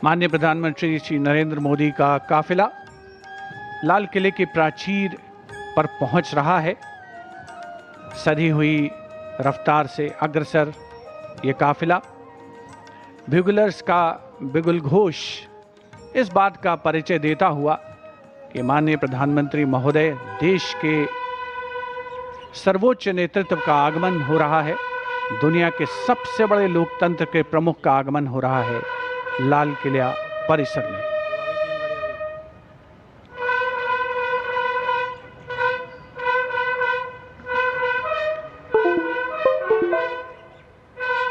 माननीय प्रधानमंत्री श्री नरेंद्र मोदी का काफिला लाल किले की प्राचीर पर पहुंच रहा है। सधी हुई रफ्तार से अग्रसर ये काफिला, ब्यूगलर्स का बिगुल घोष इस बात का परिचय देता हुआ कि माननीय प्रधानमंत्री महोदय देश के सर्वोच्च नेतृत्व का आगमन हो रहा है। दुनिया के सबसे बड़े लोकतंत्र के प्रमुख का आगमन हो रहा है लाल किला परिसर में।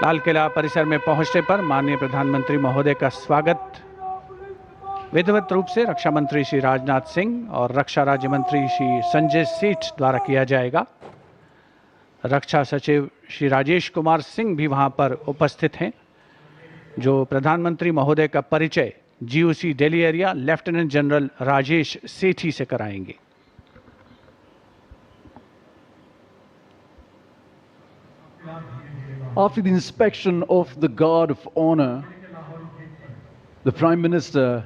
लाल किला परिसर में पहुंचने पर माननीय प्रधानमंत्री महोदय का स्वागत विधिवत रूप से रक्षा मंत्री श्री राजनाथ सिंह और रक्षा राज्य मंत्री श्री संजय सेठ द्वारा किया जाएगा। रक्षा सचिव श्री राजेश कुमार सिंह भी वहां पर उपस्थित हैं, जो प्रधानमंत्री महोदय का परिचय GOC Delhi area lieutenant general Rajesh Sethi से कराएंगे। After the inspection of the Guard of Honor, the Prime Minister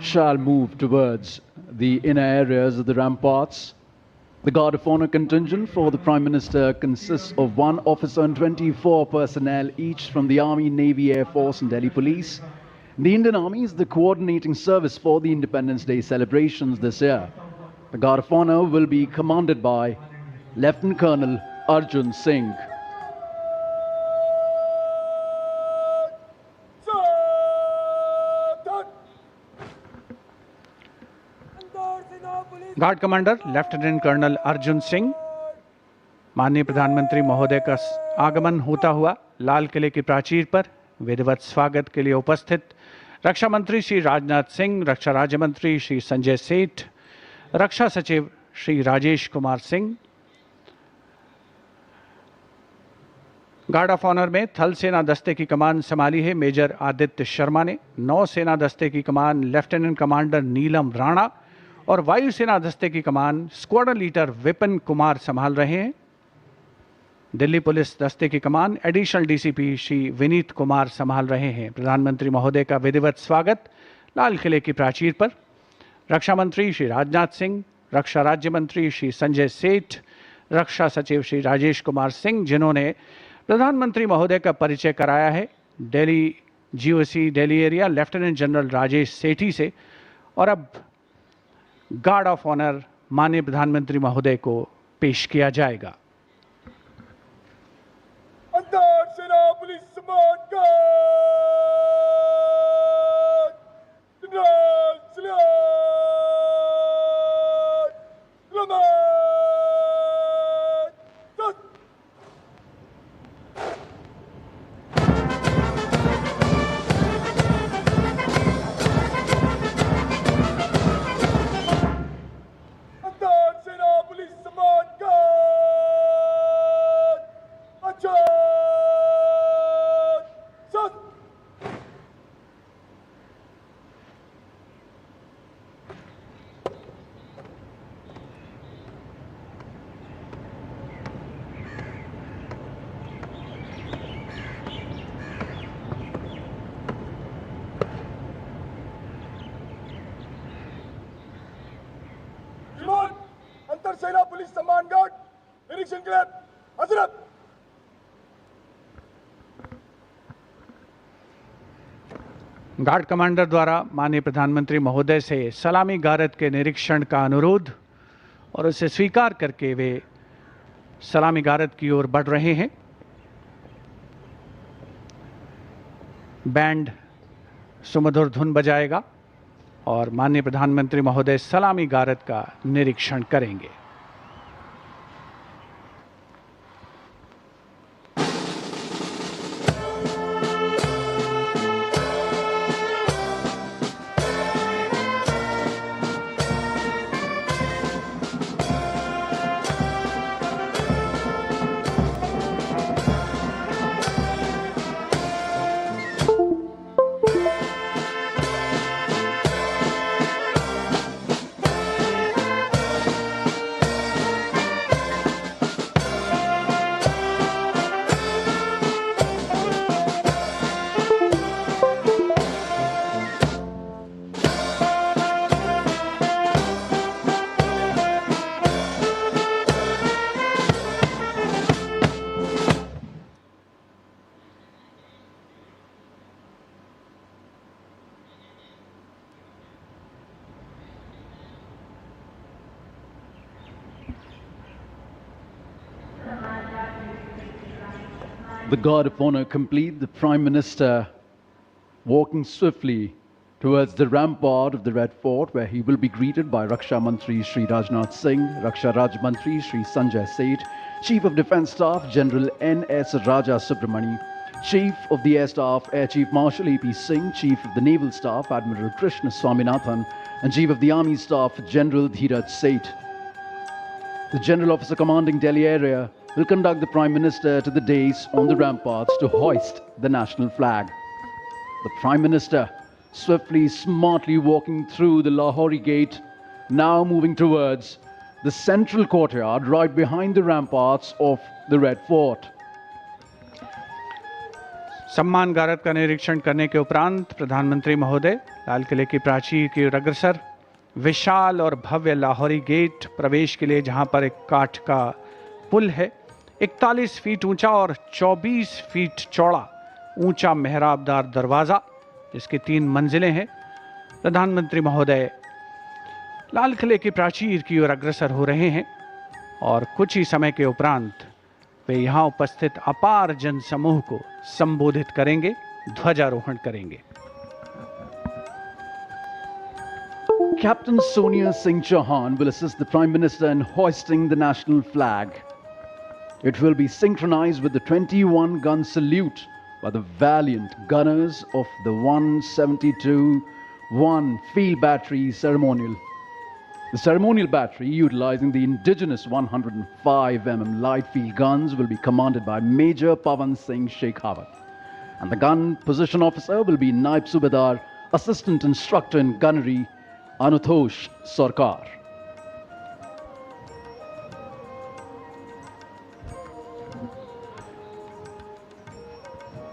shall move towards the inner areas of the ramparts. The Guard of Honor contingent for the Prime Minister consists of 1 officer and 24 personnel, each from the Army, Navy, Air Force and Delhi Police. The Indian Army is the coordinating service for the Independence Day celebrations this year. The Guard of Honor will be commanded by Lieutenant Colonel Arjun Singh. Guard commander lieutenant colonel Arjun Singh, माननीय प्रधानमंत्री महोदय का आगमन होता हुआ लाल किले की प्राचीर पर विधिवत स्वागत के लिए उपस्थित रक्षा मंत्री श्री राजनाथ सिंह, रक्षा राज्य मंत्री श्री संजय सेठ, रक्षा सचिव Shri Rajesh Kumar Singh. Guard of honour में थल सेना दस्ते की कमान संभाली है मेजर आदित्य शर्मा ने, नौ सेना दस्ते की कमान लेफ्टिनेंट कमांडर नीलम राणा और वायुसेना दस्ते की कमान स्क्वाड्रन लीडर विपिन कुमार संभाल रहे हैं। दिल्ली पुलिस दस्ते की कमान एडिशनल डीसीपी श्री विनीत कुमार संभाल रहे हैं। प्रधानमंत्री महोदय का विधिवत स्वागत लाल किले की प्राचीर पर रक्षा मंत्री श्री राजनाथ सिंह, रक्षा राज्य मंत्री श्री संजय सेठ, रक्षा सचिव श्री राजेश कुमार सिंह, जिन्होंने प्रधानमंत्री महोदय का परिचय कराया है Delhi GOC Delhi area lieutenant general Rajesh Sethi से, और अब गार्ड ऑफ ऑनर माननीय प्रधानमंत्री महोदय को पेश किया जाएगा। सेना पुलिस सम्मान गार्ड निरीक्षण के लिए हजरत। गार्ड कमांडर द्वारा माननीय प्रधानमंत्री महोदय से सलामी गारद के निरीक्षण का अनुरोध और उसे स्वीकार करके वे सलामी गारद की ओर बढ़ रहे हैं। बैंड सुमधुर धुन बजाएगा और माननीय प्रधानमंत्री महोदय सलामी गारद का निरीक्षण करेंगे। the guard of honor complete, the Prime Minister walking swiftly towards the rampart of the Red Fort, where he will be greeted by Raksha Mantri Shri Rajnath Singh, Raksha Raj Mantri Shri Sanjay Seth, Chief of Defence Staff General N.S. Raja Subramani, Chief of the Air Staff Air Chief Marshal A.P. Singh, Chief of the Naval Staff Admiral Krishna Swaminathan, and Chief of the Army Staff General Dheeraj Seth. The General Officer commanding Delhi area will conduct the Prime Minister to the dais on the ramparts to hoist the national flag. The Prime Minister swiftly, smartly walking through the Lahori Gate, now moving towards the central courtyard right behind the ramparts of the Red Fort. सम्मान गारद का निरीक्षण करने के उपरांत प्रधानमंत्री महोदय लाल किले की प्राचीर की ओर अग्रसर विशाल और भव्य लाहौरी गेट प्रवेश के लिए, जहां पर एक काठ का पुल है, 41 फीट ऊंचा और 24 फीट चौड़ा ऊंचा मेहराबदार दरवाज़ा, जिसकी 3 मंजिलें हैं। प्रधानमंत्री महोदय लाल किले की प्राचीर की ओर अग्रसर हो रहे हैं और कुछ ही समय के उपरांत वे यहाँ उपस्थित अपार जनसमूह को संबोधित करेंगे, ध्वजारोहण करेंगे। Captain Sonia Singh Chauhan will assist the Prime Minister in hoisting the national flag. It will be synchronized with the 21-gun salute by the valiant gunners of the 172-1 Field Battery Ceremonial. The ceremonial battery, utilizing the indigenous 105mm light field guns, will be commanded by Major Pavan Singh Shekhawat. And the gun position officer will be Naib Subedar, Assistant Instructor in Gunnery, Anutosh Sarkar.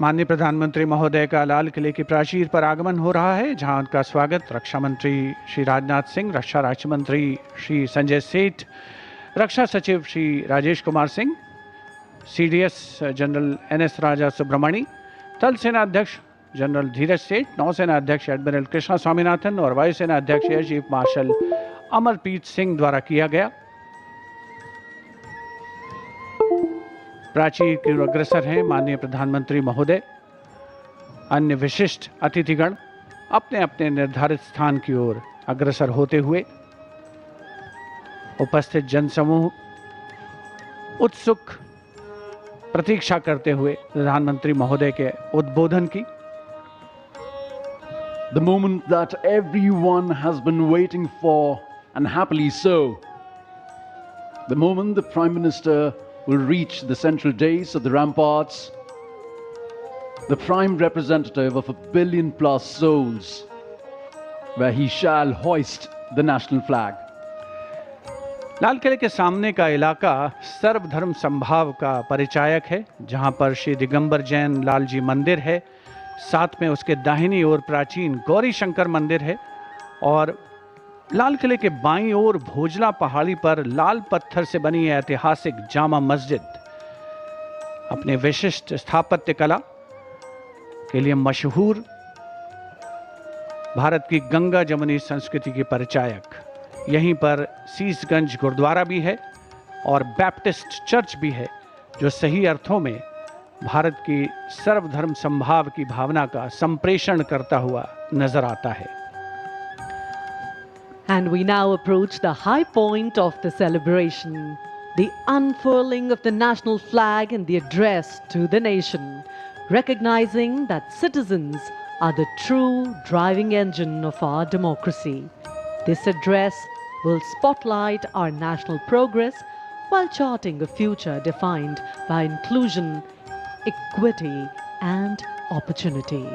माननीय प्रधानमंत्री महोदय का लाल किले की प्राचीर पर आगमन हो रहा है, जहां उनका स्वागत रक्षा मंत्री श्री राजनाथ सिंह, रक्षा राज्य मंत्री श्री संजय सेठ, रक्षा सचिव Shri Rajesh Kumar Singh, CDS general NS Raja Subramani, थल सेना अध्यक्ष जनरल धीरज सेठ, नौसेना अध्यक्ष एडमिरल कृष्णा स्वामीनाथन और वायुसेना अध्यक्ष air chief marshal Amarpreet Singh द्वारा किया गया। प्राचीर की ओर अग्रसर हैं माननीय प्रधानमंत्री महोदय। अन्य विशिष्ट अतिथिगण अपने अपने निर्धारित स्थान की ओर अग्रसर होते हुए, उपस्थित जनसमूह उत्सुक प्रतीक्षा करते हुए प्रधानमंत्री महोदय के उद्बोधन की। The moment that everyone has been waiting for, and happily so. The moment the Prime Minister will reach the central dais of the ramparts, the prime representative of 1 billion plus souls, where he shall hoist the national flag. लाल किले के सामने का इलाका सर्वधर्म संभाव का परिचायक है, जहां पर श्री दिगंबर जैन लाल जी मंदिर है, साथ में उसके दाहिनी ओर प्राचीन गौरी शंकर मंदिर है और लाल किले के बाईं ओर भोजला पहाड़ी पर लाल पत्थर से बनी ऐतिहासिक जामा मस्जिद अपने विशिष्ट स्थापत्य कला के लिए मशहूर भारत की गंगा जमुनी संस्कृति की परिचायक। यहीं पर सीसगंज गुरुद्वारा भी है और बैप्टिस्ट चर्च भी है, जो सही अर्थों में भारत की सर्वधर्म संभाव की भावना का संप्रेषण करता हुआ नजर आता है। And we now approach the high point of the celebration, the unfurling of the national flag and the address to the nation, recognizing that citizens are the true driving engine of our democracy. This address will spotlight our national progress while charting a future defined by inclusion, equity, and opportunity.